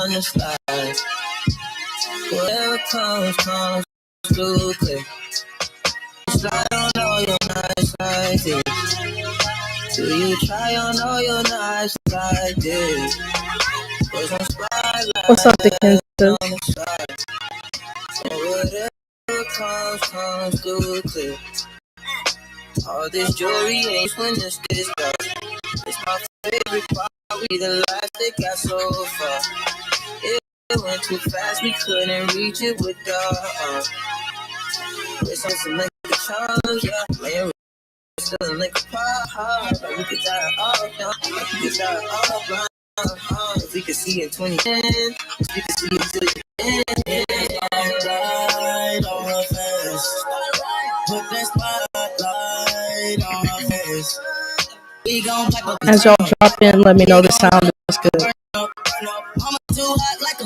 on the slide. Whatever comes through quick. Slide on all your nights like this. Do you try on all your nights like this? Cause I'm spotlight. What's up, Dickinson? On the side. So whatever comes through quick. All this jewelry ain't when this gets dark. It's my favorite part. We the last that got so far. It went too fast, we couldn't reach it with the it's something like a challenge, yeah. Man, we're still like a pop. Like we could die all young, like we could die all blind. If we could see in 2010, if we could see it till the end. Spotlight on her face. Put that spotlight on her face. As y'all drop in, let me know the sound is good. Mama too hot like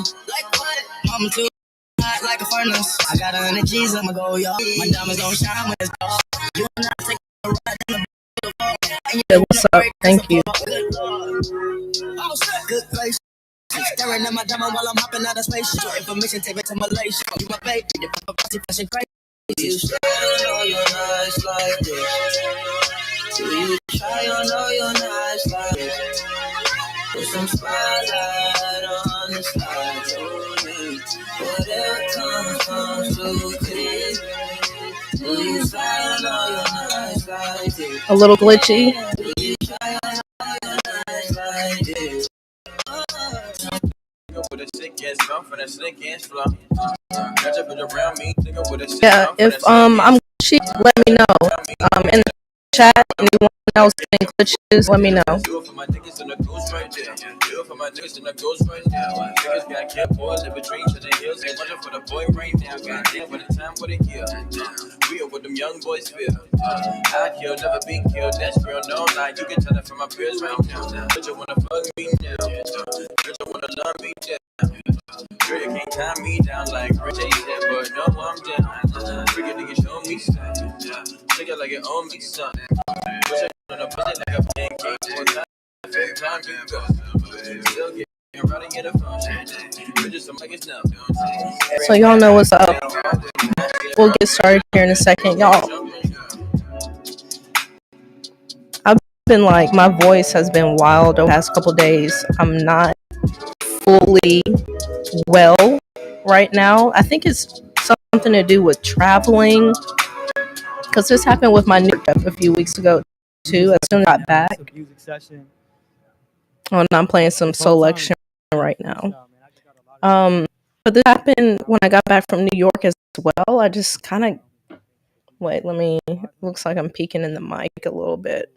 what? Mama too hot like a furnace. I got 100 G's, I'ma go, y'all. My diamonds don't shine when it's dark. You and I take a ride down the hey, what's up? Thank you. Good place. Staring at my diamond while I'm hopping out of space. Your information, take it to Malaysia. You my baby, the paparazzi flashing crazy. You shine all your nights like this. Do you try on all your nights like this? Put some spotlight on the side. Whatever comes through quick. Do you try on all your nights like this? A little glitchy. Do you try on all your nights like this? Yeah, if I'm glitchy, let me know. In the chat, anyone else getting glitches, let me know. We are what them young boys feel. I kill, never be killed. That's real, no lie. You can tell it from my peers right now. But you wanna fuck me now. But you wanna love me down. Girl, you can't tie me down like Rich said, but no, I'm down. Freaking nigga, show me something. Take it like it own me something. Push it on a pussy like a pancake. One time, every time you go. Still getting right in the phone. Just like it's nothing. So y'all know what's up. We'll get started here in a second, y'all. I've been like, my voice has been wild over the past couple days. I'm not fully well right now. I think it's something to do with traveling, because this happened with my new trip a few weeks ago too. As soon as I got back, and I'm playing some selection right now. But this happened when I got back from New York as well. I just kind of wait. Let me. Looks like I'm peeking in the mic a little bit.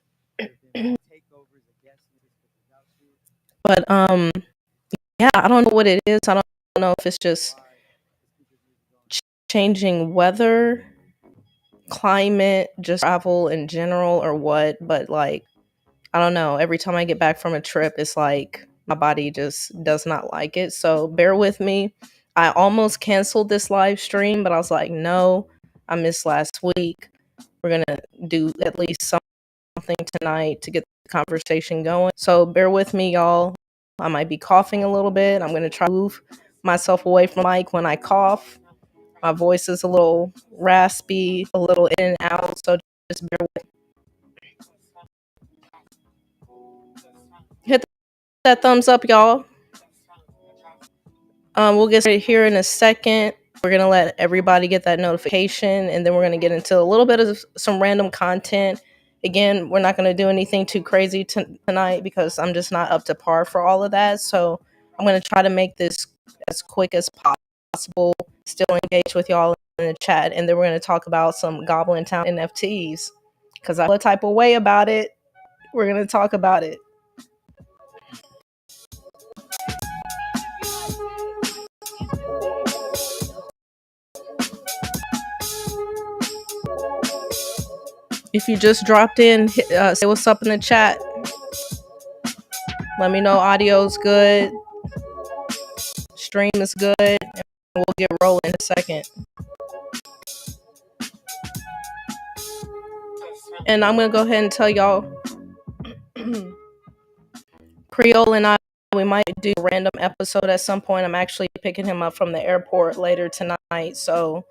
But yeah, I don't know what it is. I don't know if it's just changing weather, climate, just travel in general, or what. But like, I don't know. Every time I get back from a trip, it's like my body just does not like it. So bear with me. I almost canceled this live stream, but I was like, no, I missed last week. We're going to do at least something tonight to get the conversation going. So bear with me, y'all. I might be coughing a little bit. I'm going to try to move myself away from the mic when I cough. My voice is a little raspy, a little in and out, so just bear with me. Hit that thumbs up, y'all. We'll get started here in a second. We're going to let everybody get that notification, and then we're going to get into a little bit of some random content. Again, we're not going to do anything too crazy tonight because I'm just not up to par for all of that. So I'm going to try to make this as quick as possible, still engage with y'all in the chat, and then we're going to talk about some Goblintown NFTs because I feel a type of way about it. We're going to talk about it. If you just dropped in, say what's up in the chat. Let me know audio's good, stream is good, and we'll get rolling in a second. And I'm going to go ahead and tell y'all, Creole and I we might do a random episode at some point. I'm actually picking him up from the airport later tonight, so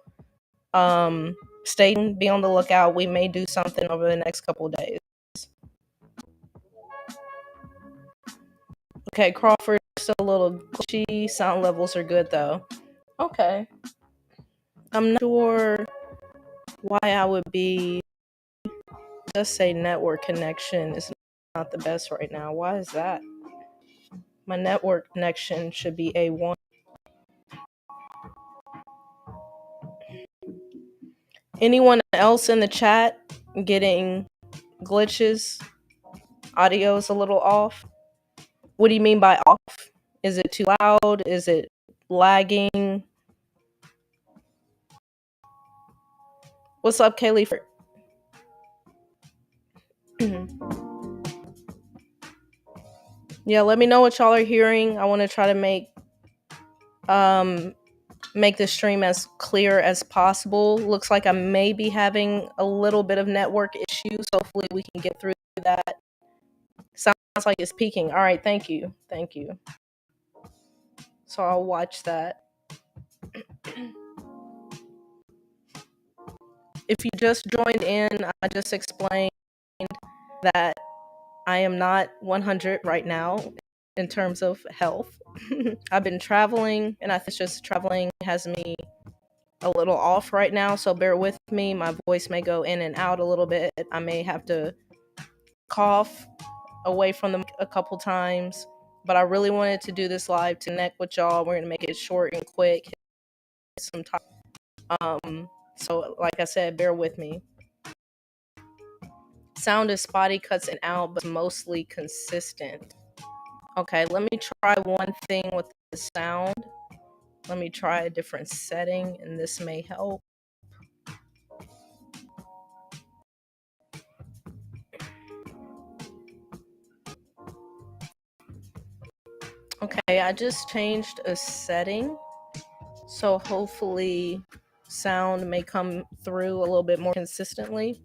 stay tuned, be on the lookout. We may do something over the next couple days. Okay, Crawford still a little glitchy. Sound levels are good though. Okay. I'm not sure why I would be, just say network connection is not the best right now. Why is that? My network connection should be A1. Anyone else in the chat getting glitches? Audio is a little off. What do you mean by off? Is it too loud? Is it lagging? What's up, Kaylee? Yeah, let me know what y'all are hearing. I want to try to make the stream as clear as possible. Looks like I may be having a little bit of network issues. Hopefully we can get through that. Sounds like it's peaking. All right, thank you. So I'll watch that. If you just joined in, I just explained that I am not 100 right now in terms of health. I've been traveling, and I think just traveling has me a little off right now, so bear with me. My voice may go in and out a little bit. I may have to cough away from them a couple times, but I really wanted to do this live to connect with y'all. We're gonna make it short and quick. Some time. So like I said, bear with me. Sound is spotty, cuts and out, but mostly consistent. Okay, let me try one thing with the sound. Let me try a different setting, and this may help. Okay, I just changed a setting, so hopefully sound may come through a little bit more consistently.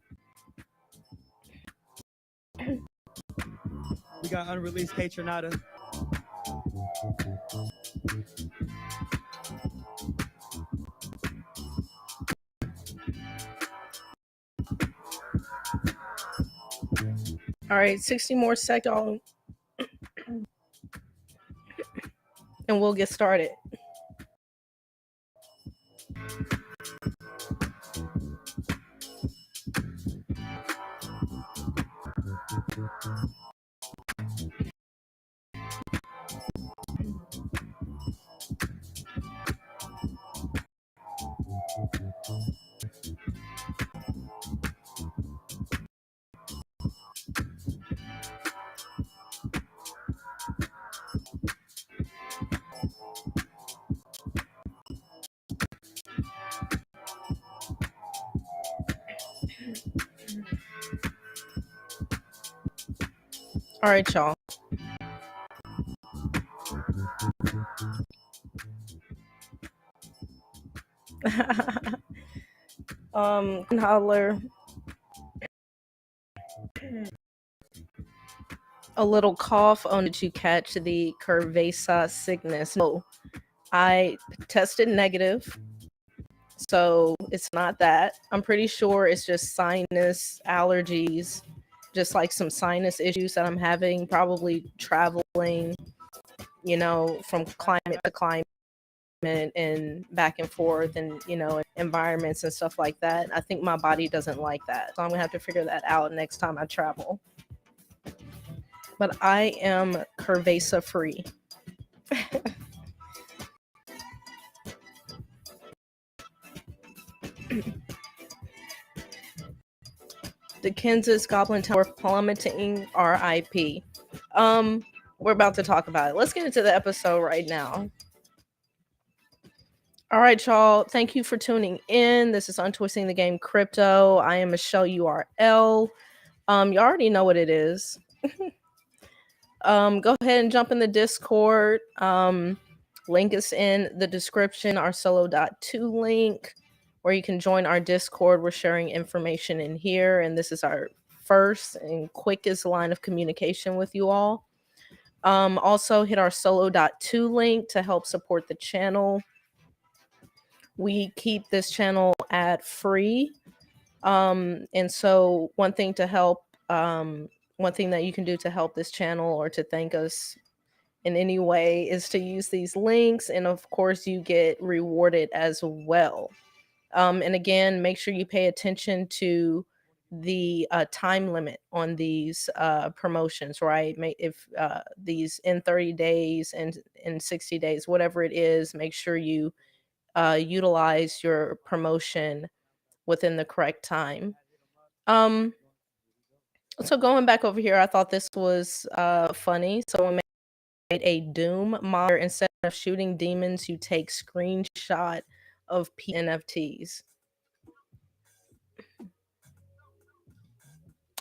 We got unreleased Patronata. All right, 60 more seconds, and we'll get started. All right, y'all. Holler. A little cough. Oh, did you catch the Cerveza sickness? No, I tested negative, so it's not that. I'm pretty sure it's just sinus allergies, just like some sinus issues that I'm having, probably traveling, from climate to climate and back and forth and, environments and stuff like that. I think my body doesn't like that. So I'm gonna have to figure that out next time I travel. But I am Cerveza free. The Kansas Goblintown plummeting, RIP. We're about to talk about it. Let's get into the episode right now. All right, y'all. Thank you for tuning in. This is Untwisting the Game Crypto. I am Michelle URL. You already know what it is. Go ahead and jump in the Discord. Link is in the description, our solo.2 link, where you can join our Discord. We're sharing information in here, and this is our first and quickest line of communication with you all. Also hit our solo.2 link to help support the channel. We keep this channel ad free. And so one thing that you can do to help this channel or to thank us in any way is to use these links. And of course, you get rewarded as well. And again, make sure you pay attention to the time limit on these promotions, right? If these in 30 days and in 60 days, whatever it is, make sure you utilize your promotion within the correct time. So going back over here, I thought this was funny. Someone made a Doom mod. Instead of shooting demons, you take screenshot of NFTs.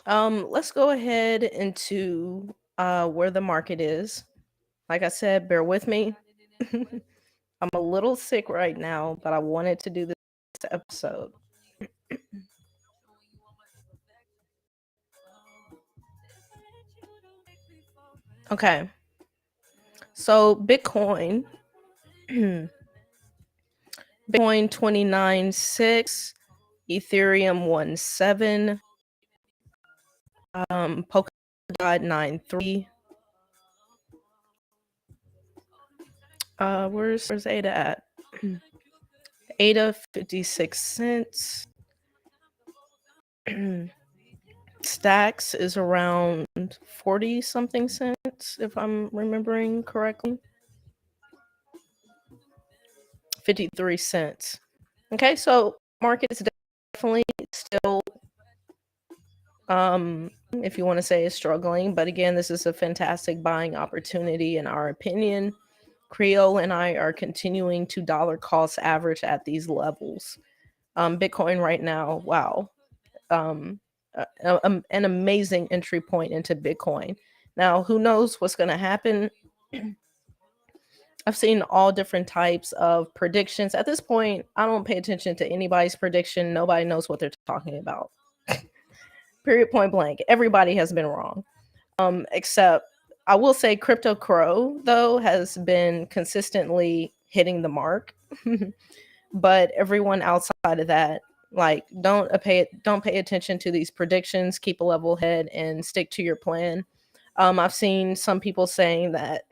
Let's go ahead into where the market is. Like I said, bear with me. I'm a little sick right now, but I wanted to do this episode. Okay. So Bitcoin, Bitcoin 29.6, Ethereum 1.7, Polkadot 9.3. Where's ADA at? ADA 56 cents. Stacks is around 40 something cents, if I'm remembering correctly. 53 cents. Okay, so market is definitely still, if you want to say, is struggling. But again, this is a fantastic buying opportunity in our opinion. Creole and I are continuing to dollar cost average at these levels. Bitcoin right now, wow. An amazing entry point into Bitcoin. Now, who knows what's going to happen? I've seen all different types of predictions. At this point, I don't pay attention to anybody's prediction. Nobody knows what they're talking about. Period, point blank. Everybody has been wrong. Except I will say Crypto Crow, though, has been consistently hitting the mark. But everyone outside of that, like, don't pay attention to these predictions. Keep a level head and stick to your plan. I've seen some people saying that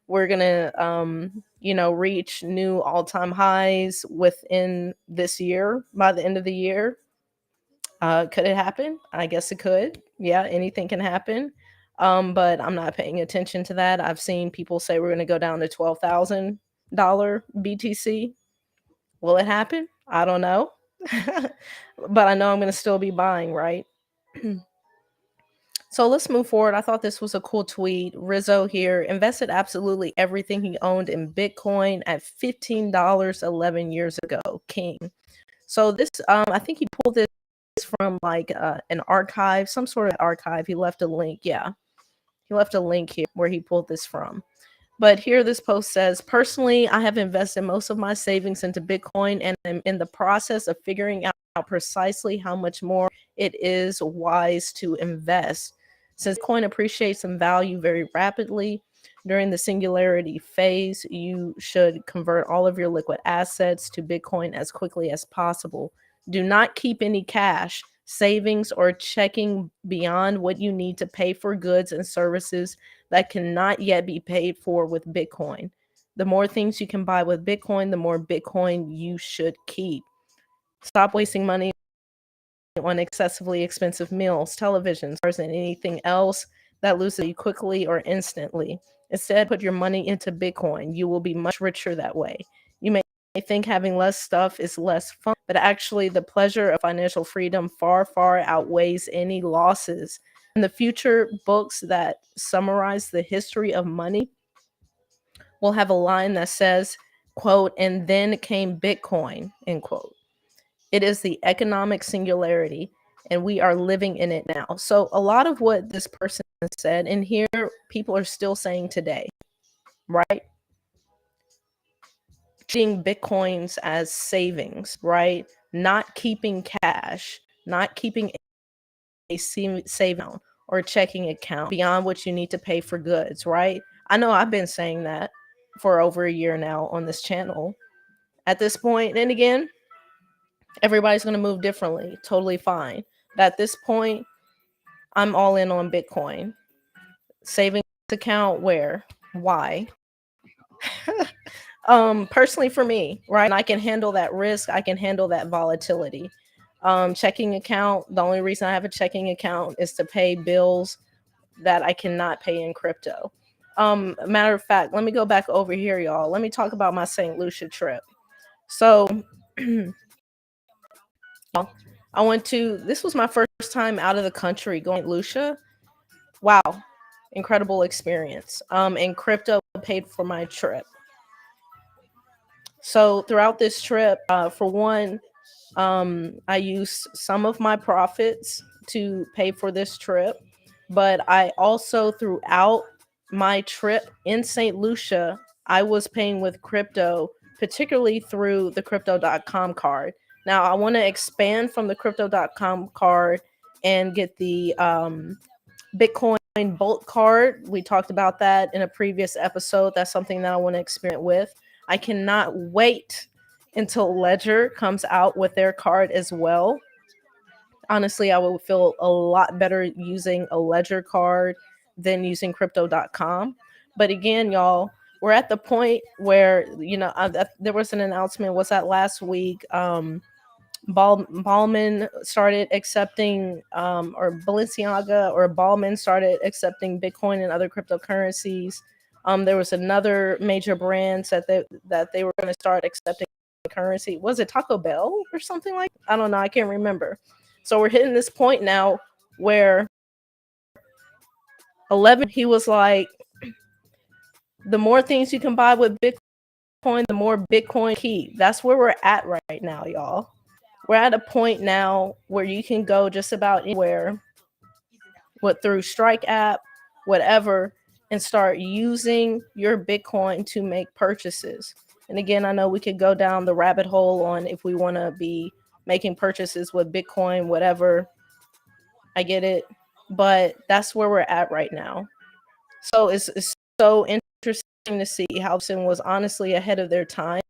we're gonna reach new all-time highs within this year, by the end of the year. Could it happen? I guess it could. Yeah, anything can happen. But I'm not paying attention to that. I've seen people say we're gonna go down to $12,000 BTC. Will it happen? I don't know. But I know I'm going to still be buying, right? So let's move forward. I thought this was a cool tweet. Rizzo here invested absolutely everything he owned in Bitcoin at $15 11 years ago. King. So this, I think he pulled this from like an archive, some sort of archive. He left a link. Yeah. He left a link here where he pulled this from. But here this post says, personally, I have invested most of my savings into Bitcoin and am in the process of figuring out precisely how much more it is wise to invest. Since Bitcoin appreciates in value very rapidly during the singularity phase, you should convert all of your liquid assets to Bitcoin as quickly as possible. Do not keep any cash, savings, or checking beyond what you need to pay for goods and services that cannot yet be paid for with Bitcoin. The more things you can buy with Bitcoin, the more Bitcoin you should keep. Stop wasting money on excessively expensive meals, televisions, and anything else that loses you quickly or instantly. Instead, put your money into Bitcoin. You will be much richer that way. You may think having less stuff is less fun, but actually the pleasure of financial freedom far, far outweighs any losses. In the future books that summarize the history of money will have a line that says, quote, and then came Bitcoin, end quote. It is the economic singularity, and we are living in it now. So a lot of what this person said, and here people are still saying today, right? Treating Bitcoins as savings, right? Not keeping cash, not keeping a save down. or checking account beyond what you need to pay for goods, right? I know I've been saying that for over a year now on this channel. At this point, and again, everybody's going to move differently. Totally fine. But at this point, I'm all in on Bitcoin. Savings account, where? Why? Personally for me, right? And I can handle that risk. I can handle that volatility. Checking account, the only reason I have a checking account is to pay bills that I cannot pay in crypto. Matter of fact, let me go back over here, y'all. Let me talk about my St. Lucia trip. So I went to, this was my first time out of the country going to Lucia. Wow, incredible experience. And crypto paid for my trip. So throughout this trip, for one, I used some of my profits to pay for this trip, but I also, throughout my trip in St. Lucia, I was paying with crypto, particularly through the crypto.com card. Now, I want to expand from the crypto.com card and get the Bitcoin Bolt card. We talked about that in a previous episode. That's something that I want to experiment with. I cannot wait until Ledger comes out with their card as well. Honestly, I would feel a lot better using a Ledger card than using crypto.com. But again, y'all, we're at the point where, you know, there was an announcement, was that last week? Ballman started accepting, or Balenciaga or Ballman started accepting Bitcoin and other cryptocurrencies. There was another major brand that they were going to start accepting currency. Was it Taco Bell or something like? I don't know. I can't remember. So we're hitting this point now where 11. He was like, the more things you can buy with Bitcoin, the more Bitcoin keep. That's where we're at right now, y'all. We're at a point now where you can go just about anywhere, through Strike app, whatever, and start using your Bitcoin to make purchases. And again, I know we could go down the rabbit hole on if we want to be making purchases with Bitcoin, whatever. I get it. But that's where we're at right now. So it's so interesting to see how Sin was honestly ahead of their time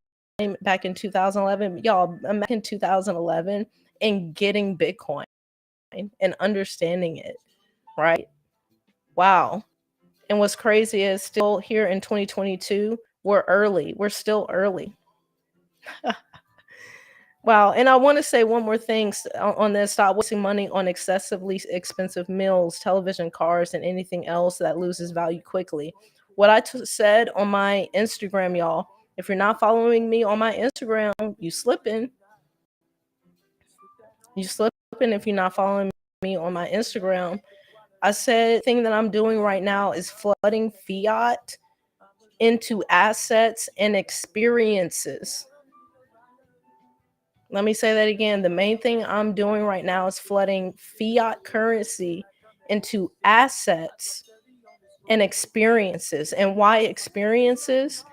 back in 2011. Y'all, I'm back in 2011 and getting Bitcoin and understanding it, right? Wow. And what's crazy is still here in 2022, we're early. We're still early. Wow. And I want to say one more thing on this. Stop wasting money on excessively expensive meals, television, cars, and anything else that loses value quickly. What I said on my Instagram, y'all, if you're not following me on my Instagram, you slipping. You slipping if you're not following me on my Instagram. I said the thing that I'm doing right now is flooding fiat into assets and experiences. Let me say that again. The main thing I'm doing right now is flooding fiat currency into assets and experiences. And why experiences?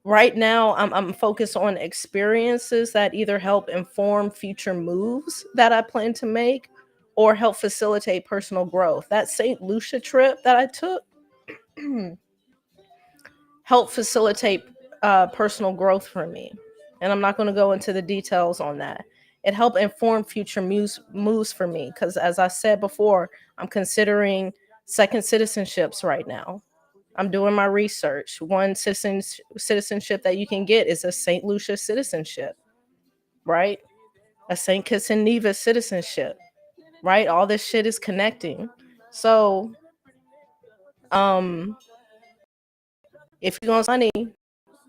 Right now, I'm focused on experiences that either help inform future moves that I plan to make or help facilitate personal growth. That St. Lucia trip that I took helped facilitate personal growth for me. And I'm not going to go into the details on that. It helped inform future moves for me because, as I said before, I'm considering second citizenships right now. I'm doing my research. One citizenship that you can get is a St. Lucia citizenship, right? A St. Kitts and Nevis citizenship, right? All this shit is connecting. So, if you're going to money,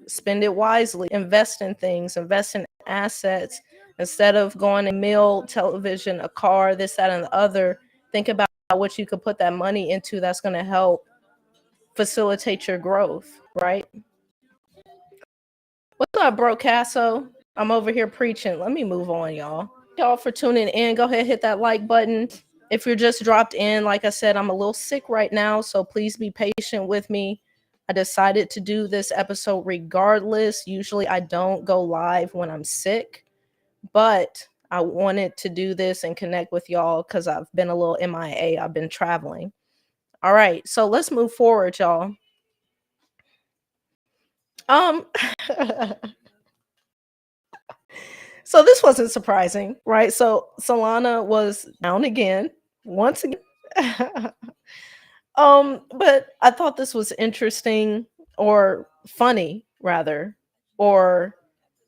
spend it wisely. Invest in things. Invest in assets. Instead of going to meal, television, a car, this, that, and the other, think about what you could put that money into that's going to help facilitate your growth, right? What's up, bro, Casso? I'm over here preaching. Let me move on, y'all. Y'all for tuning in. Go ahead, hit that like button. If you're just dropped in, like I said, I'm a little sick right now, so please be patient with me. I decided to do this episode regardless. Usually I don't go live when I'm sick, but I wanted to do this and connect with y'all because I've been a little MIA. I've been traveling. All right, so let's move forward, y'all. So this wasn't surprising, right? So Solana was down again, once again. But I thought this was interesting, or funny rather, or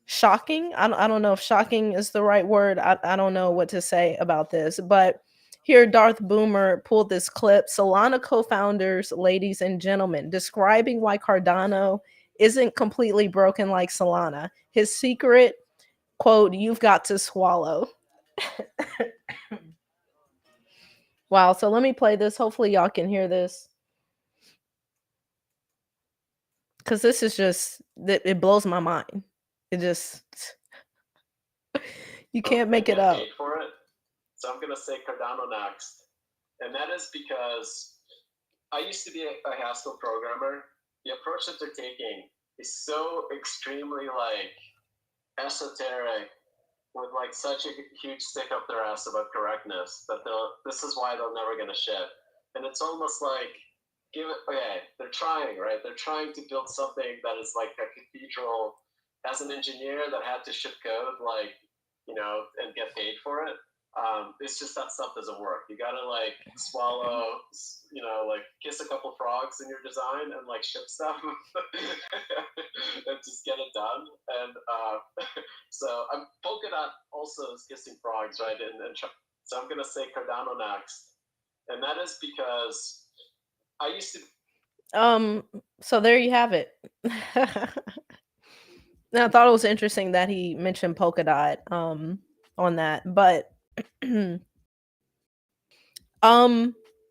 shocking. I don't know if shocking is the right word. I don't know what to say about this, but here Darth Boomer pulled this clip. Solana co-founders, ladies and gentlemen, describing why Cardano isn't completely broken like Solana. His secret, quote, "You've got to swallow." Wow, so let me play this. Hopefully y'all can hear this, because this is just, it blows my mind. It just, you can't make it up. For it. So I'm gonna say Cardano next, and that is because I used to be a Haskell programmer. The approach that they're taking is so extremely like esoteric, with like such a huge stick up their ass about correctness, that this is why they're never gonna ship. And it's almost like, they're trying, right? They're trying to build something that is like a cathedral. As an engineer that had to ship code, like, and get paid for it, it's just that stuff doesn't work. You gotta like swallow, like kiss a couple frogs in your design and like ship stuff and just get it done. And so Polkadot also is kissing frogs, right? And so I'm gonna say Cardano next, and that is because I used to. So there you have it. Now, I thought it was interesting that he mentioned Polkadot on that, but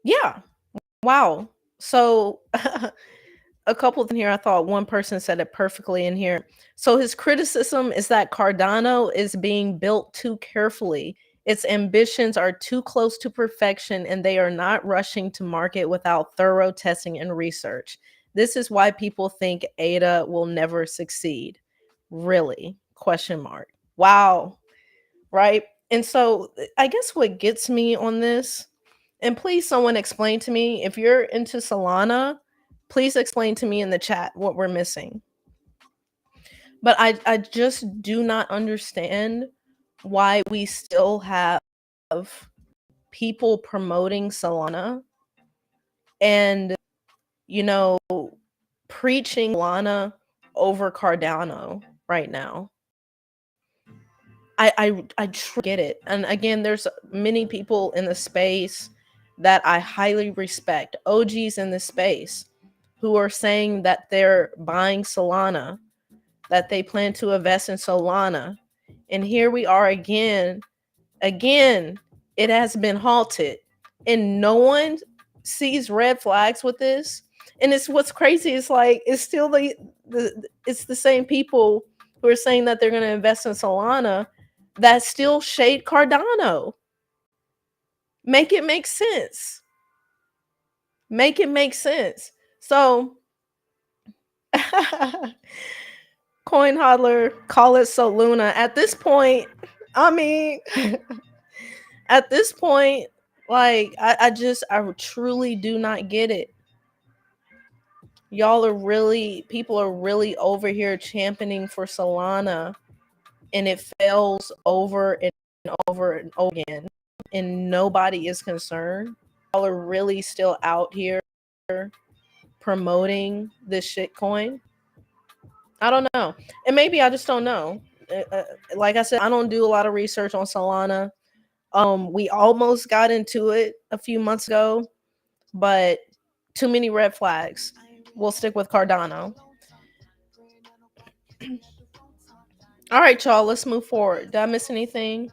yeah, wow. So a couple in here, I thought one person said it perfectly in here. So his criticism is that Cardano is being built too carefully. Its ambitions are too close to perfection, and they are not rushing to market without thorough testing and research. This is why people think ADA will never succeed. Really? Question mark. Wow. Right? And so I guess what gets me on this, and please someone explain to me, if you're into Solana, please explain to me in the chat what we're missing. But I just do not understand why we still have people promoting Solana and, preaching Solana over Cardano right now. I get it. And again, there's many people in the space that I highly respect, OGs in the space, who are saying that they're buying Solana, that they plan to invest in Solana. And here we are again, it has been halted. And no one sees red flags with this. And it's what's crazy is like it's still it's the same people who are saying that they're going to invest in Solana that still shade Cardano. Make it make sense. Make it make sense. So, Coin Hodler, call it Soluna. At this point, I mean, at this point, like, I truly do not get it. People are really over here championing for Solana, and it fails over and over and over again, and nobody is concerned. Y'all are really still out here promoting this shitcoin. I don't know, and maybe I just don't know. Like I said, I don't do a lot of research on Solana. We almost got into it a few months ago, but too many red flags. We'll stick with Cardano. All right, y'all, let's move forward. Did I miss anything?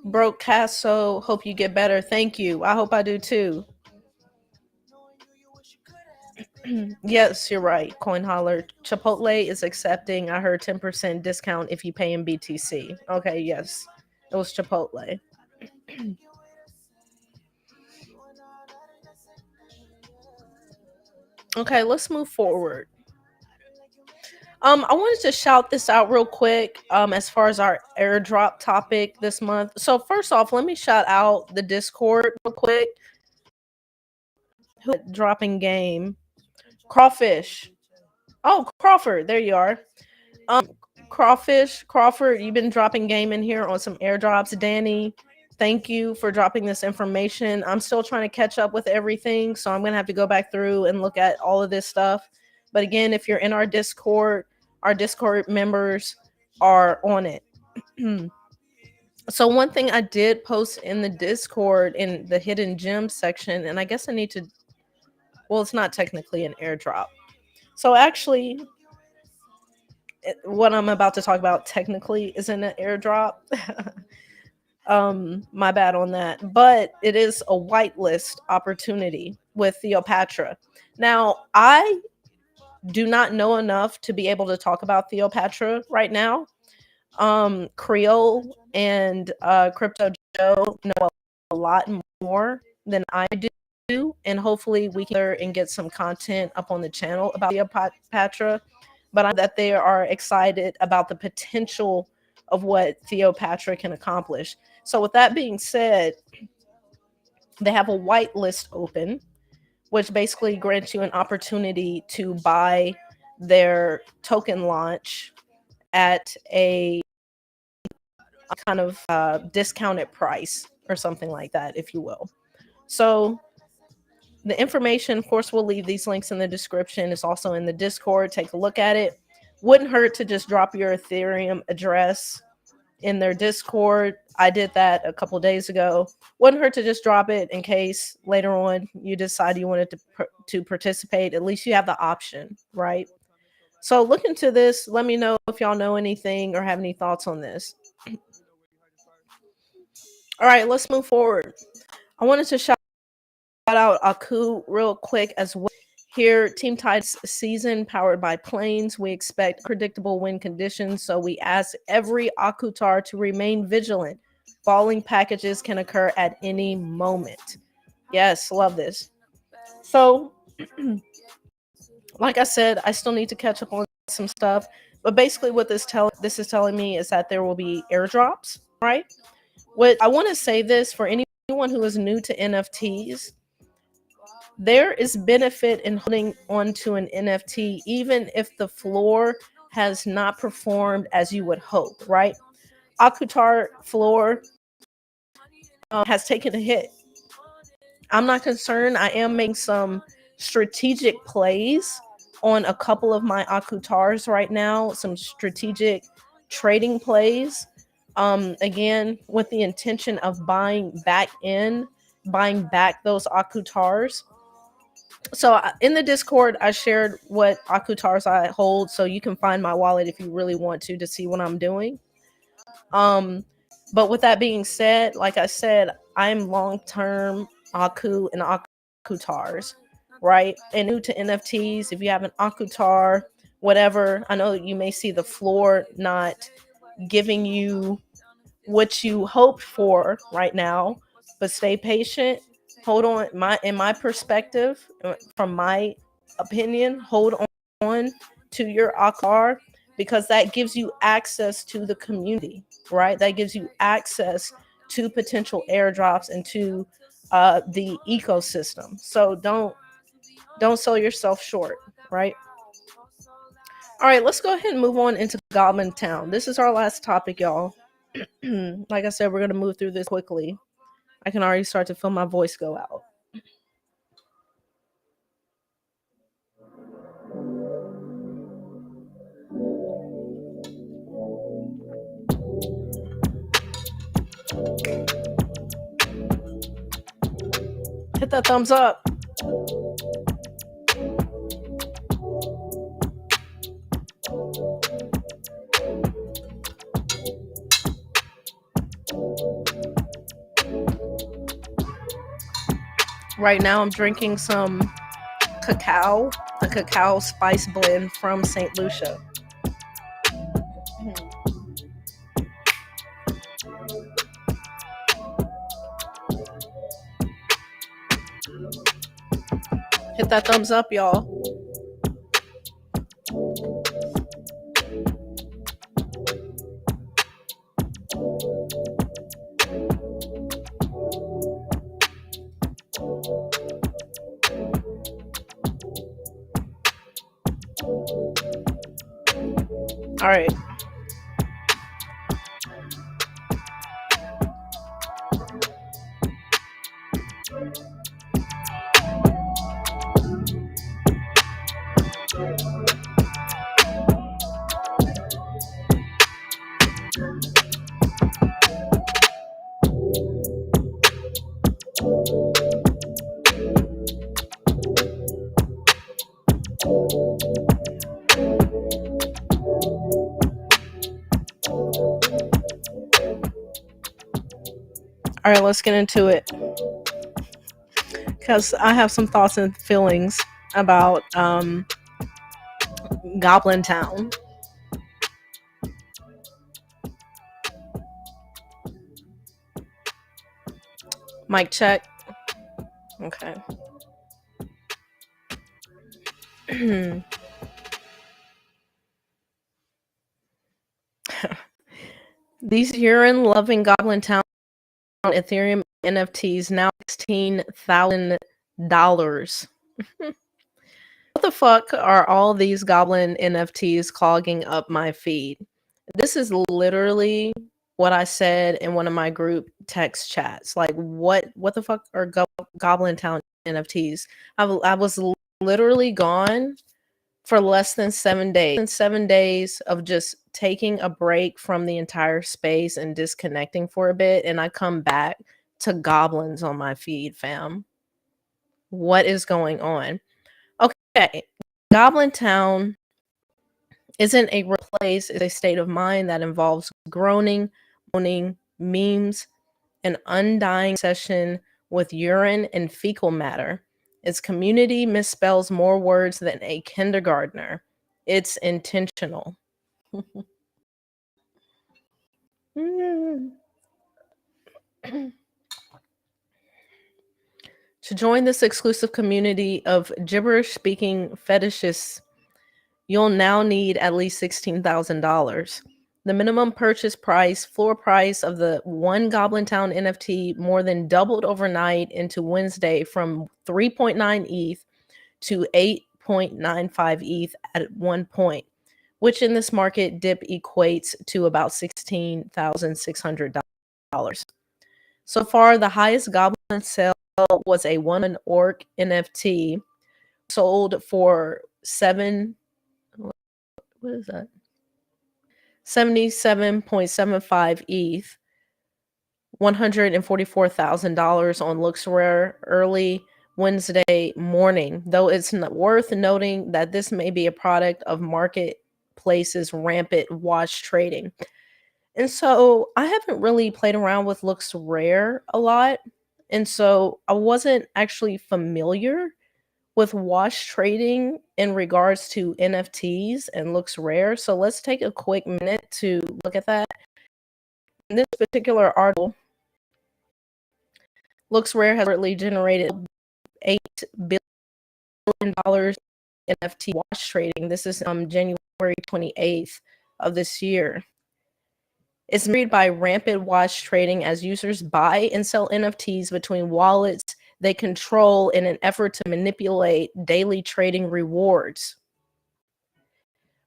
Broke Casso, hope you get better. Thank you. I hope I do too. Yes, you're right. Coin Holler. Chipotle is accepting. I heard 10% discount if you pay in BTC. Okay, yes. It was Chipotle. Okay, let's move forward. I wanted to shout this out real quick as far as our airdrop topic this month. So first off, let me shout out the Discord real quick. Who dropping game? Crawfish. Oh, Crawford, there you are. Crawford, you've been dropping game in here on some airdrops. Danny, thank you for dropping this information. I'm still trying to catch up with everything, so I'm gonna have to go back through and look at all of this stuff. But again, if you're in our Discord members are on it. So one thing I did post in the Discord in the hidden gem section, and I guess I need to, well, it's not technically an airdrop. So actually, what I'm about to talk about technically isn't an airdrop. My bad on that. But it is a whitelist opportunity with Theopetra. Now, I do not know enough to be able to talk about Theopetra right now. Creole and Crypto Joe know a lot more than I do, and hopefully we can and get some content up on the channel about Theopetra. But I know that they are excited about the potential of what Theopetra can accomplish. So with that being said, they have a whitelist open, which basically grants you an opportunity to buy their token launch at a kind of discounted price or something like that, if you will. So the information, of course, we'll leave these links in the description. It's also in the Discord. Take a look at it. Wouldn't hurt to just drop your Ethereum address in their Discord. I did that a couple days ago. Wouldn't hurt to just drop it in case later on you decide you wanted to participate. At least you have the option, right? So look into this. Let me know if y'all know anything or have any thoughts on this. All right, let's move forward. I wanted to shout out Aku real quick as well. Here, Team Tide's season powered by planes. We expect predictable wind conditions, so we ask every Akutar to remain vigilant. Falling packages can occur at any moment. Yes, love this. So, like I said, I still need to catch up on some stuff, but basically what this is telling me is that there will be airdrops, right? What I want to say this for anyone who is new to NFTs, there is benefit in holding onto an NFT, even if the floor has not performed as you would hope, right? Akutar floor has taken a hit. I'm not concerned. I am making some strategic plays on a couple of my Akutars right now, some strategic trading plays. Again, with the intention of buying back those Akutars. So in the Discord, I shared what Akutars I hold, so you can find my wallet if you really want to see what I'm doing. But with that being said, like I said, I'm long-term Aku and Akutars, right? And new to NFTs, if you have an Akutar, whatever, I know you may see the floor not giving you what you hoped for right now, but stay patient. Hold on. In my perspective, from my opinion, hold on to your Akar, because that gives you access to the community, right? That gives you access to potential airdrops and to the ecosystem. So don't sell yourself short, right? All right, let's go ahead and move on into Goblintown. This is our last topic, y'all. Like I said, we're going to move through this quickly. I can already start to feel my voice go out. Hit that thumbs up. Right now I'm drinking some cacao, a cacao spice blend from St. Lucia. Hit that thumbs up, y'all. All right. All right, let's get into it. Because I have some thoughts and feelings about Goblintown. Mic check. Okay. These urine-loving Goblintown Ethereum NFTs now $16,000. What the fuck are all these goblin NFTs clogging up my feed? This is literally what I said in one of my group text chats. Like, what the fuck are Goblintown NFTs? I was literally gone for less than 7 days. 7 days of just taking a break from the entire space and disconnecting for a bit, and I come back to goblins on my feed, fam. What is going on? Okay, Goblintown isn't a place, it's a state of mind that involves groaning, moaning, memes, an undying session with urine and fecal matter. Its community misspells more words than a kindergartner. It's intentional. To join this exclusive community of gibberish-speaking fetishists, you'll now need at least $16,000. The minimum purchase price, floor price of the one Goblintown NFT more than doubled overnight into Wednesday from 3.9 ETH to 8.95 ETH at one point, which in this market dip equates to about $16,600. So far, the highest Goblin sale was a one orc NFT sold for what is that? 77.75 ETH, $144,000 on LooksRare early Wednesday morning, though it's worth noting that this may be a product of marketplace's rampant wash trading. And so I haven't really played around with LooksRare a lot, and so I wasn't actually familiar with wash trading in regards to NFTs and LooksRare. So let's take a quick minute to look at that. In this particular article, LooksRare has currently generated $8 billion NFT wash trading. This is January 28th of this year. It's made by rampant wash trading as users buy and sell NFTs between wallets they control in an effort to manipulate daily trading rewards.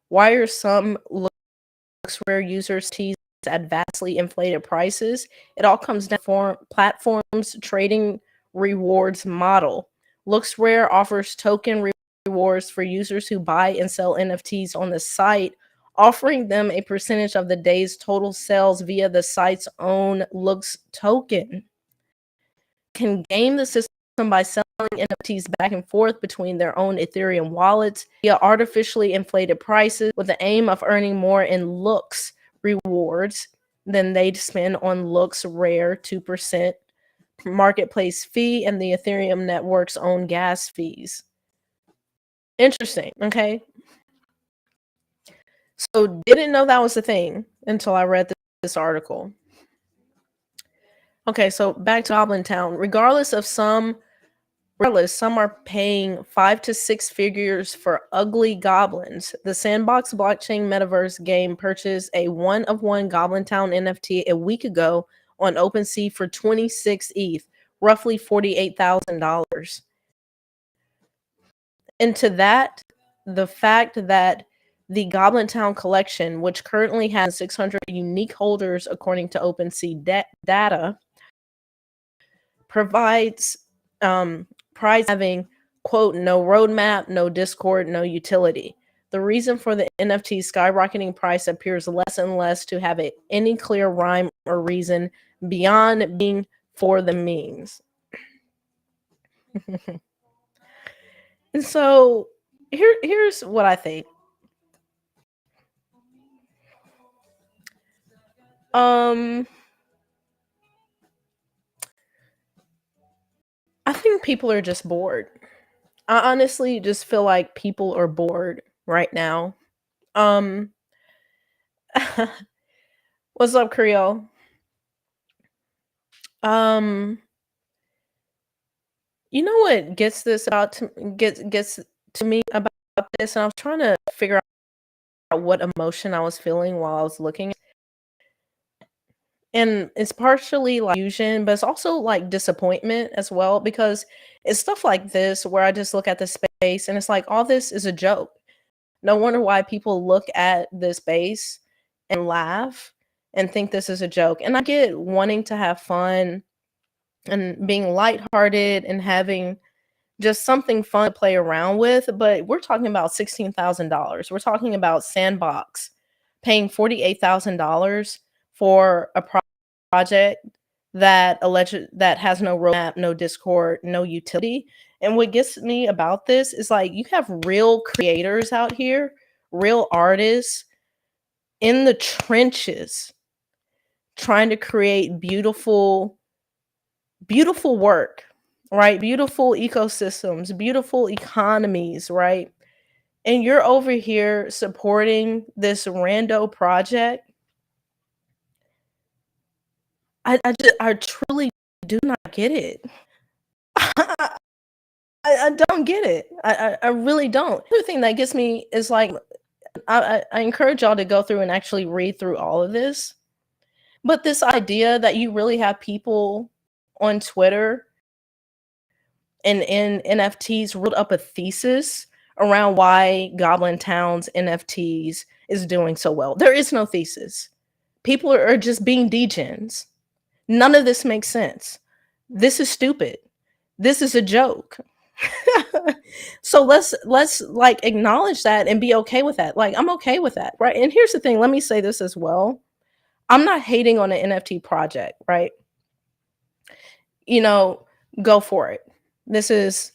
Why are some LooksRare users teased at vastly inflated prices? It all comes down to platform's trading rewards model. LooksRare offers token rewards for users who buy and sell NFTs on the site, offering them a percentage of the day's total sales via the site's own Looks token. Can game the system by selling NFTs back and forth between their own Ethereum wallets via artificially inflated prices with the aim of earning more in Looks rewards than they'd spend on LooksRare 2% marketplace fee and the Ethereum network's own gas fees. Interesting, okay? So didn't know that was a thing until I read this article. Okay, so back to Goblintown. Regardless, some are paying 5 to 6 figures for ugly goblins. The Sandbox blockchain metaverse game purchased a one-of-one Goblintown NFT a week ago on OpenSea for 26 ETH, roughly $48,000. And to that, the fact that the Goblintown collection, which currently has 600 unique holders according to OpenSea data, provides prize having, quote, no roadmap, no Discord, no utility. The reason for the NFT skyrocketing price appears less and less to have any clear rhyme or reason beyond being for the memes. And so here's what I think. I think people are just bored. I honestly just feel like people are bored right now. What's up, Creole? You know what gets to me about this, and I was trying to figure out what emotion I was feeling while I was looking. And it's partially like confusion, but it's also like disappointment as well, because it's stuff like this where I just look at the space and it's like all this is a joke. No wonder why people look at this space and laugh and think this is a joke. And I get wanting to have fun and being lighthearted and having just something fun to play around with, but we're talking about $16,000. We're talking about Sandbox paying $48,000 for a project that has no roadmap, no Discord, no utility. And what gets me about this is like you have real creators out here, real artists in the trenches trying to create beautiful work, right? Beautiful ecosystems, beautiful economies, right? And you're over here supporting this rando project. I truly do not get it. I don't get it. I really don't. The other thing that gets me is like, I encourage y'all to go through and actually read through all of this. But this idea that you really have people on Twitter and in NFTs wrote up a thesis around why Goblintown's NFTs is doing so well. There is no thesis. People are just being degens. None of this makes sense. This is stupid. This is a joke. So let's like acknowledge that and be okay with that. Like I'm okay with that, right? And here's the thing, let me say this as well. I'm not hating on an NFT project, right? You know, go for it. This is,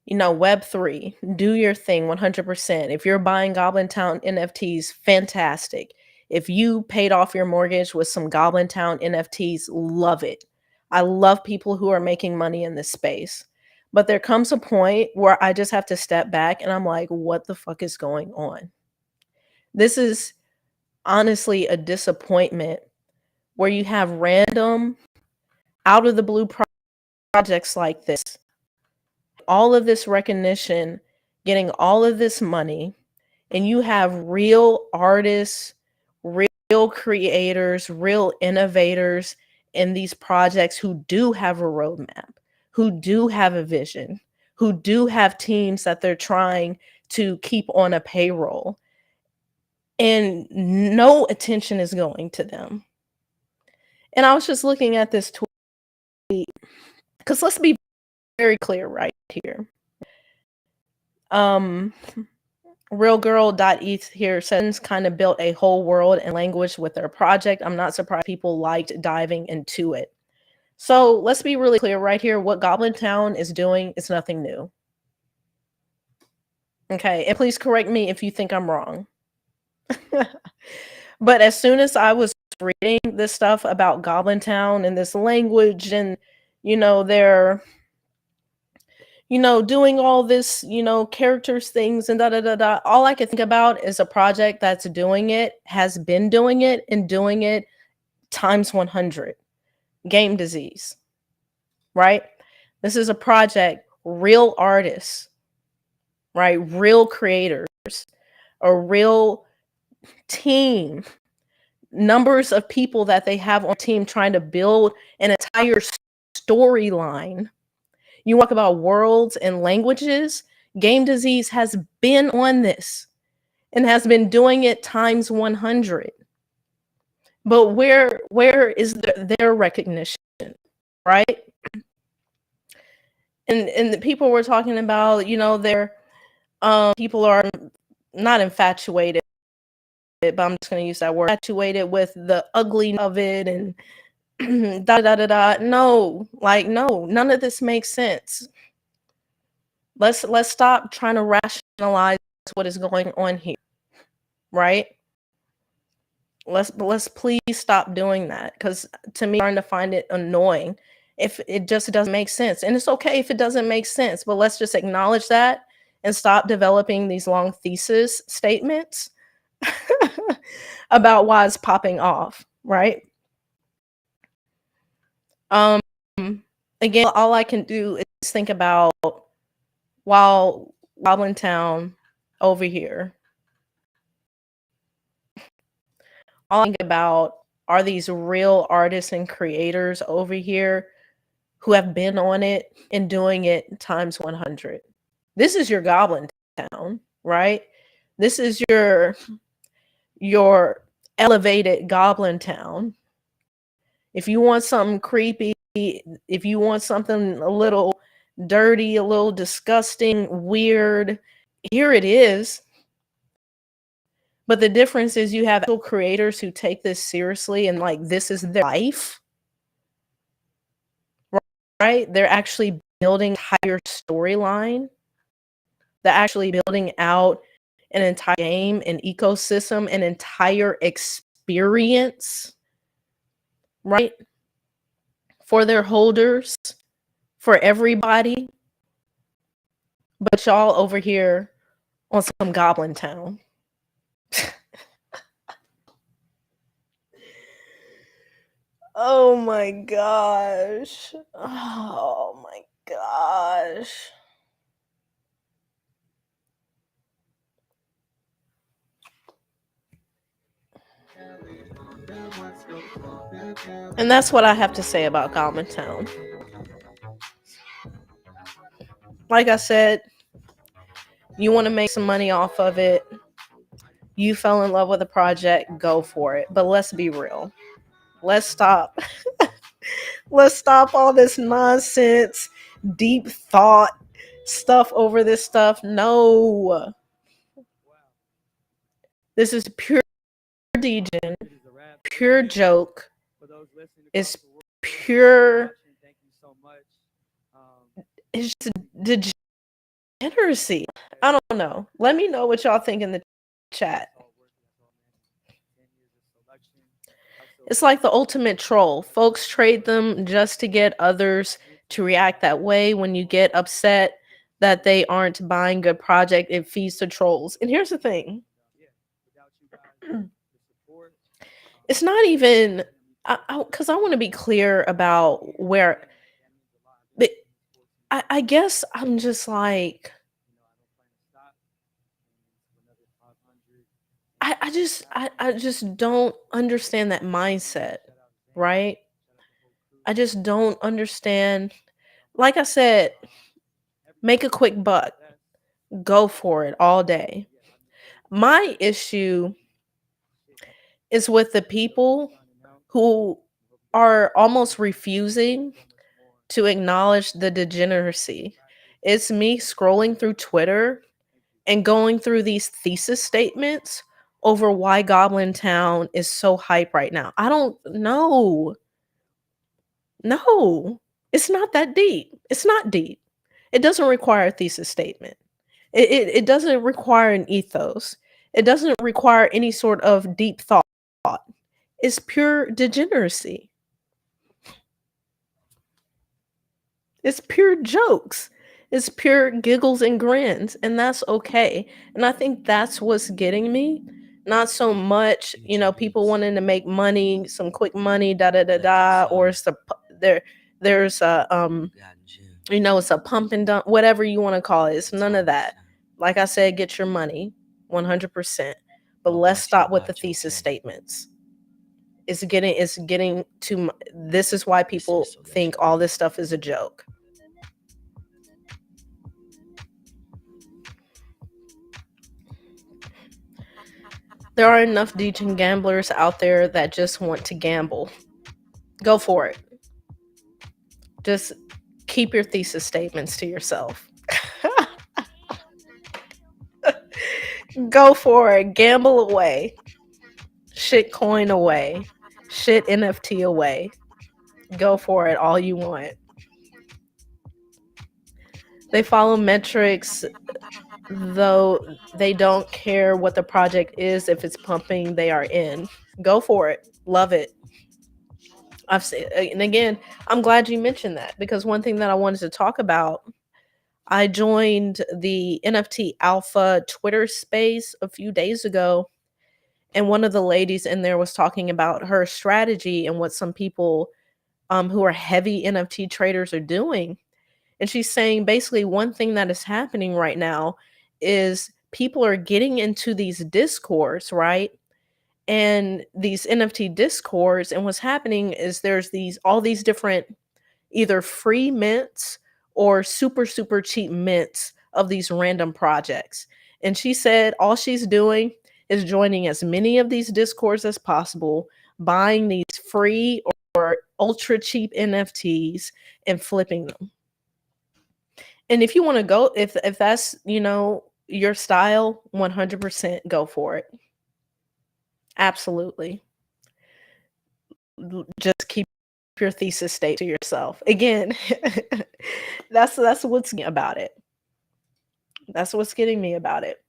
Web3. Do your thing 100%. If you're buying Goblintown NFTs, fantastic. If you paid off your mortgage with some Goblintown NFTs, love it. I love people who are making money in this space. But there comes a point where I just have to step back and I'm like, what the fuck is going on? This is honestly a disappointment where you have random, out of the blue projects like this, all of this recognition, getting all of this money, and you have real artists, real creators, real innovators in these projects who do have a roadmap, who do have a vision, who do have teams that they're trying to keep on a payroll, and no attention is going to them. And I was just looking at this tweet, because let's be very clear right here. Realgirl.eth here says kind of built a whole world and language with their project. I'm not surprised people liked diving into it. So let's be really clear right here. What Goblintown is doing is nothing new. Okay, and please correct me if you think I'm wrong. But as soon as I was reading this stuff about Goblintown and this language and, they're doing all this, characters things and da-da-da-da. All I could think about is a project that's doing it, has been doing it, and doing it times 100. Game Disease, right? This is a project, real artists, right? Real creators, a real team, numbers of people that they have on team trying to build an entire storyline. You talk about worlds and languages. Game Disease has been on this. and has been doing it times 100. But where is their recognition, right? And the people were talking about, their people are not infatuated, but I'm just going to use that word, infatuated with the ugliness of it and da da da da. No, none of this makes sense. Let's stop trying to rationalize what is going on here, right? Let's please stop doing that, because to me, I'm starting to find it annoying if it just doesn't make sense. And it's okay if it doesn't make sense, but let's just acknowledge that and stop developing these long thesis statements about why it's popping off, right? Again, all I can do is think about, while Goblintown over here, all I think about are these real artists and creators over here who have been on it and doing it times 100. This is your Goblintown, right? This is your elevated Goblintown. If you want something creepy, if you want something a little dirty, a little disgusting, weird, here it is. But the difference is you have actual creators who take this seriously and like this is their life, right? They're actually building an entire storyline. They're actually building out an entire game, an ecosystem, an entire experience, right? For their holders, for everybody. But y'all over here on some Goblintown. Oh my gosh. Oh my gosh. And that's what I have to say about Goblintown. Like I said, you want to make some money off of it. You fell in love with a project, go for it. But let's be real. Let's stop. Let's stop all this nonsense, deep thought stuff over this stuff. No. This is pure degen, pure joke. It's pure. It's just degeneracy. I don't know. Let me know what y'all think in the chat. It's like the ultimate troll. Folks trade them just to get others to react that way. When you get upset that they aren't buying good project, it feeds the trolls. And here's the thing. It's not even, because I want to be clear about where, but I guess I'm just like, I just don't understand that mindset, right? I just don't understand. Like I said, make a quick buck. Go for it all day. My issue is with the people who are almost refusing to acknowledge the degeneracy. It's me scrolling through Twitter and going through these thesis statements over why Goblintown is so hype right now. I don't know. No, it's not that deep. It's not deep. It doesn't require a thesis statement. It doesn't require an ethos. It doesn't require any sort of deep thought. It's pure degeneracy. It's pure jokes. It's pure giggles and grins, and that's okay. And I think that's what's getting me. Not so much, people wanting to make money, some quick money, da da da da, or it's there's a it's a pump and dump, whatever you want to call it. It's none of that. Like I said, get your money, 100%. But let's stop with the thesis statements. It's getting too. This is why people think all this stuff is a joke. There are enough degen gamblers out there that just want to gamble. Go for it. Just keep your thesis statements to yourself. Go for it. Gamble away. Shit coin away. Shit NFT away. Go for it all you want. They follow metrics, though they don't care what the project is. If it's pumping, they are in. Go for it. Love it. I've said, and again, I'm glad you mentioned that, because one thing that I wanted to talk about, I joined the NFT Alpha Twitter space a few days ago, and one of the ladies in there was talking about her strategy and what some people who are heavy NFT traders are doing. And she's saying basically one thing that is happening right now is people are getting into these discords, right? And these NFT discords, and what's happening is there's all these different either free mints or super cheap mints of these random projects. And she said all she's doing is joining as many of these discords as possible, buying these free or ultra cheap NFTs and flipping them. And if you want to go, if that's, your style, 100% go for it. Absolutely. Just keep your thesis state to yourself. Again, that's what's about it. That's what's getting me about it.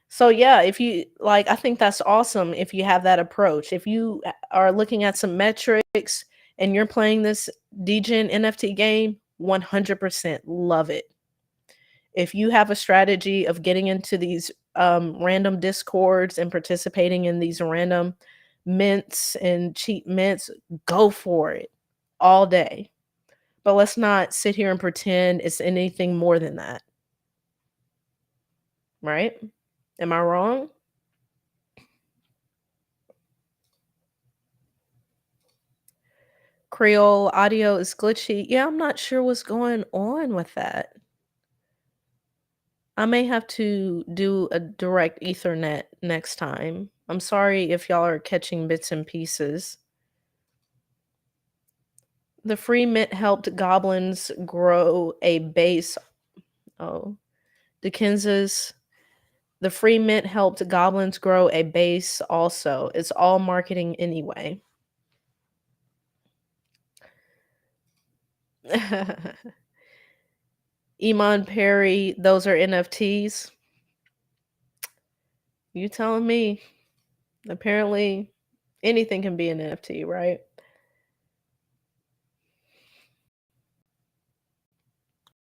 So yeah, if you like, I think that's awesome if you have that approach. If you are looking at some metrics and you're playing this degen NFT game, 100% love it. If you have a strategy of getting into these random discords and participating in these random mints and cheap mints, go for it all day. But let's not sit here and pretend it's anything more than that. Right? Am I wrong? Creole audio is glitchy. Yeah, I'm not sure what's going on with that. I may have to do a direct Ethernet next time. I'm sorry if y'all are catching bits and pieces. The free mint helped goblins grow a base. Oh, Dickins's. The free mint helped goblins grow a base also. It's all marketing anyway. Iman Perry, those are NFTs. You telling me? Apparently, anything can be an NFT, right?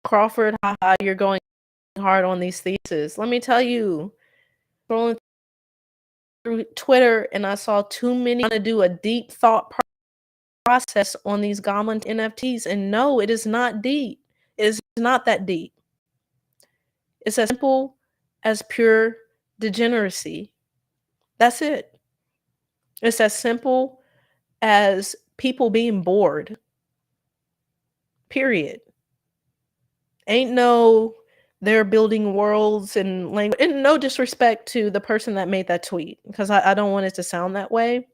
Crawford, haha, you're going hard on these theses. Let me tell you, scrolling through Twitter and I saw too many to do a deep thought process on these Goblin NFTs. And no, it is not deep. It is not that deep. It's as simple as pure degeneracy. That's it. It's as simple as people being bored. Period. Ain't no they're building worlds and language. And no disrespect to the person that made that tweet, because I don't want it to sound that way.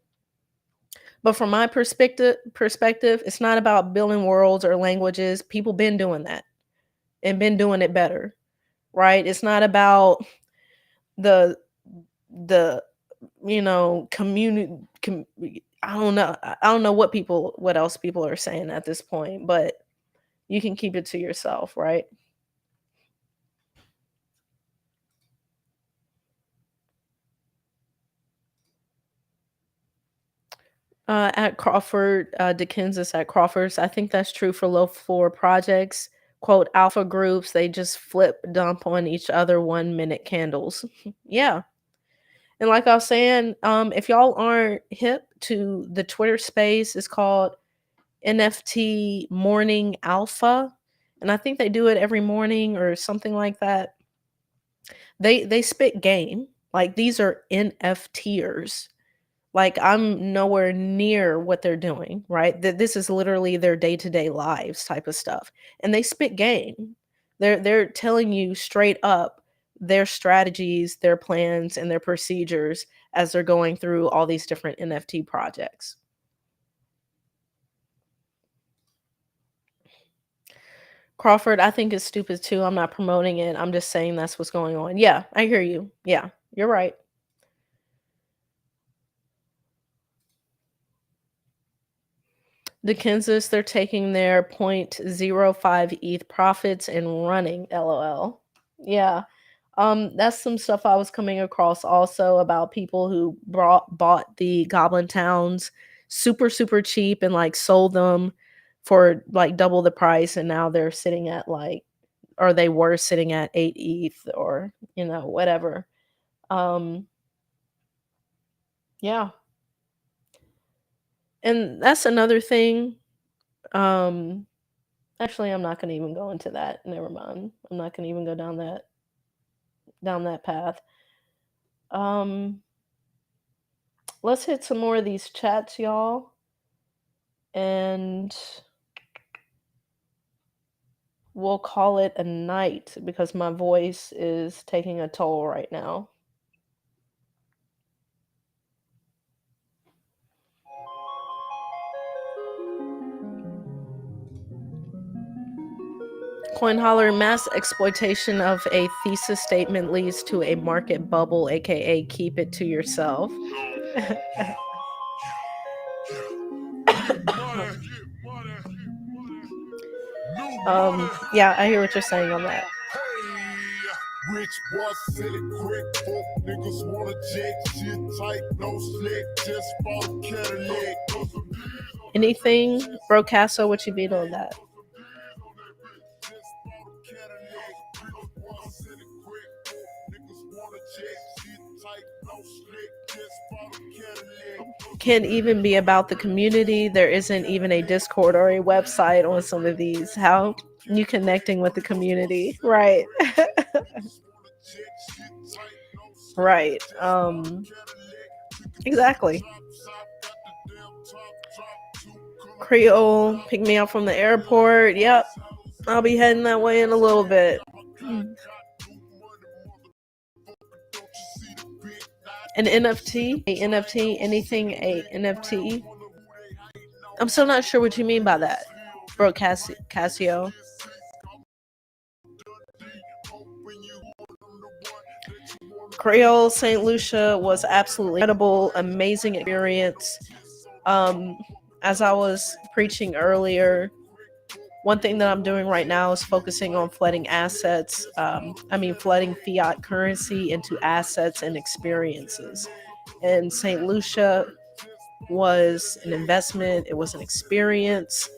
But from my perspective, it's not about building worlds or languages. People been doing that and been doing it better, right? It's not about the community. I don't know what else people are saying at this point, but you can keep it to yourself, right? At Crawford, Dickinsis at Crawford's. I think that's true for low floor projects. Quote, alpha groups, they just flip dump on each other 1 minute candles. Yeah. And like I was saying, if y'all aren't hip to the Twitter space, it's called NFT Morning Alpha. And I think they do it every morning or something like that. They spit game. Like, these are NFTers. Like, I'm nowhere near what they're doing, right? This is literally their day-to-day lives type of stuff. And they spit game. They're telling you straight up their strategies, their plans, and their procedures as they're going through all these different NFT projects. Crawford, I think it's stupid too. I'm not promoting it. I'm just saying that's what's going on. Yeah, I hear you. Yeah, you're right. The Kansas, they're taking their 0.05 ETH profits and running, LOL. Yeah. That's some stuff I was coming across also about people who bought the Goblin Towns super, super cheap and like sold them for like double the price, and now they're sitting at like, or they were sitting at 8 ETH or, you know, whatever. Yeah. And that's another thing. Actually, I'm not going to even go into that. Never mind. I'm not going to even go down that path. Let's hit some more of these chats, y'all. And we'll call it a night because my voice is taking a toll right now. Coin holler, mass exploitation of a thesis statement leads to a market bubble, aka keep it to yourself. Yeah, I hear what you're saying on that. Rich boy, silly quick, folk niggas wanna jack shit tight, no slick, just bought a Cadillac. Anything, Bro Casso, what you beat on that? Can't even be about the community. There isn't even a Discord or a website on some of these. How you connecting with the community, right? Right. Exactly. Creole, pick me up from the airport. Yep. I'll be heading that way in a little bit. An NFT? A NFT? Anything a NFT? I'm still not sure what you mean by that, bro. Casio. Creole St. Lucia was absolutely incredible, amazing experience. As I was preaching earlier, one thing that I'm doing right now is focusing on flooding assets. Flooding fiat currency into assets and experiences. And St. Lucia was an investment. It was an experience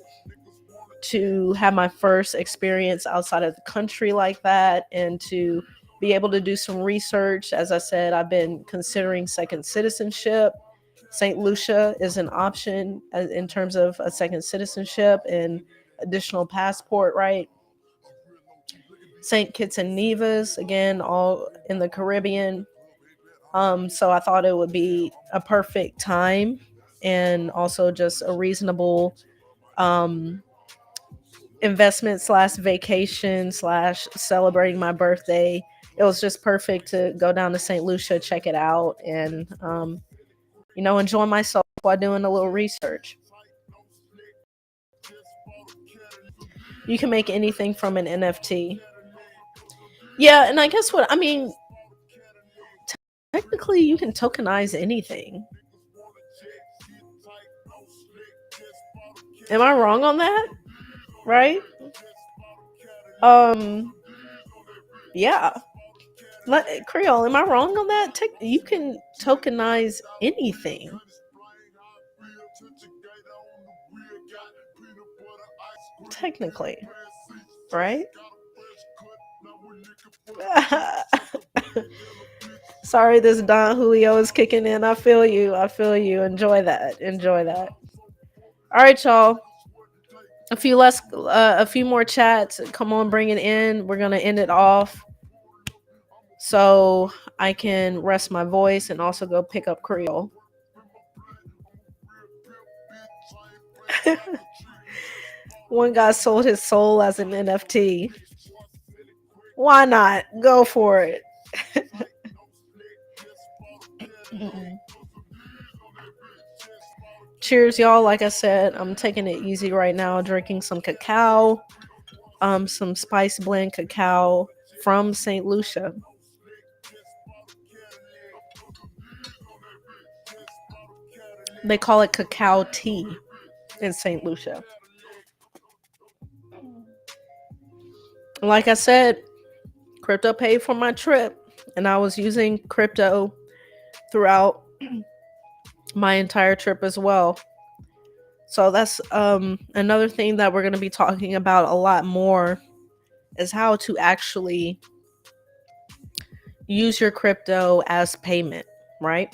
to have my first experience outside of the country like that, and to be able to do some research. As I said, I've been considering second citizenship. St. Lucia is an option in terms of a second citizenship and additional passport, right? St. Kitts and Nevis, again, all in the Caribbean. So I thought it would be a perfect time and also just a reasonable investment / vacation / celebrating my birthday. It was just perfect to go down to St. Lucia, check it out, and enjoy myself while doing a little research. You can make anything from an NFT. Yeah, and I guess technically you can tokenize anything. Am I wrong on that? Right? Yeah. Creole, am I wrong on that? You can tokenize anything. Technically. Right? Sorry, this Don Julio is kicking in. I feel you. Enjoy that. All right, y'all. A few more chats. Come on, bring it in. We're gonna end it off so I can rest my voice and also go pick up Creole. One guy sold his soul as an NFT. Why not? Go for it. Cheers, y'all. Like I said, I'm taking it easy right now, drinking some cacao, some spice blend cacao from St. Lucia. They call it cacao tea in St. Lucia. Like I said, crypto paid for my trip, and I was using crypto throughout my entire trip as well. So that's another thing that we're going to be talking about a lot more is how to actually use your crypto as payment, right?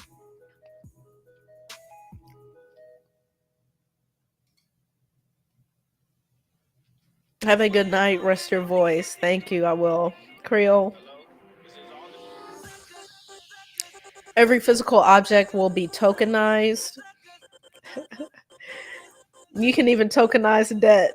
Have a good night. Rest your voice. Thank you. I will. Creole. Every physical object will be tokenized. You can even tokenize debt.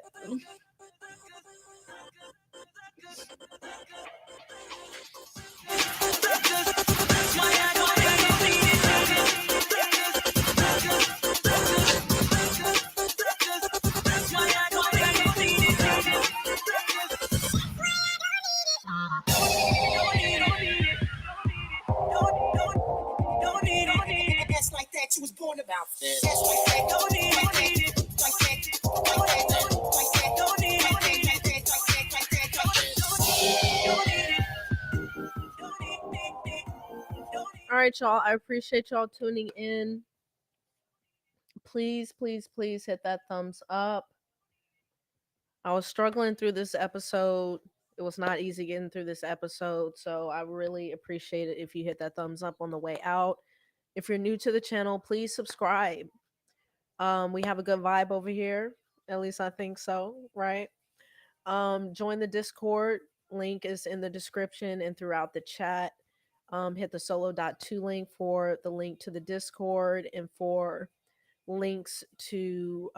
You was born about this. All right, y'all. I appreciate y'all tuning in. Please, please, please hit that thumbs up. I was struggling through this episode. It was not easy getting through this episode, so I really appreciate it if you hit that thumbs up on the way out. If you're new to the channel, please subscribe. We have a good vibe over here. At least I think so, right? Join the Discord. Link is in the description and throughout the chat. Hit the solo.to link for the link to the Discord and for links to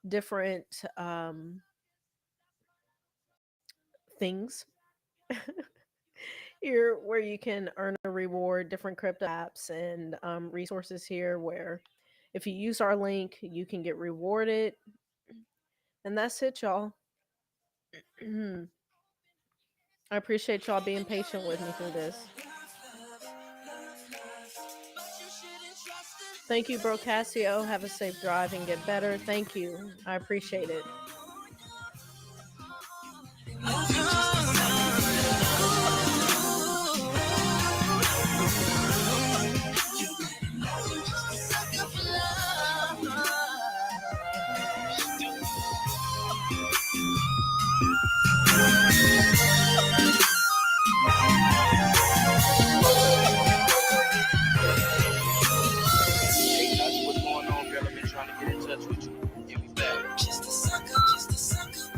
different things here where you can earn a reward, different crypto apps and resources here where if you use our link, you can get rewarded. And that's it, y'all. I appreciate y'all being patient with me through this. Thank you, Bro Casio. Have a safe drive and get better. Thank you. I appreciate it.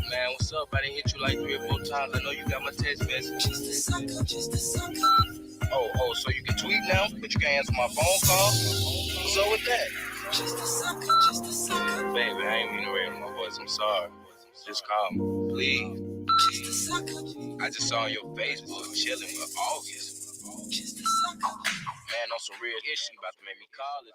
Man, what's up? I didn't hit you like 3 or 4 times. I know you got my text message. Oh, so you can tweet now, but you can't answer my phone call? What's up with that? Baby, I ain't mean to raise my voice. I'm sorry. Just call me, please. I just saw on your Facebook chilling with August. Man, on some real issue about to make me call it.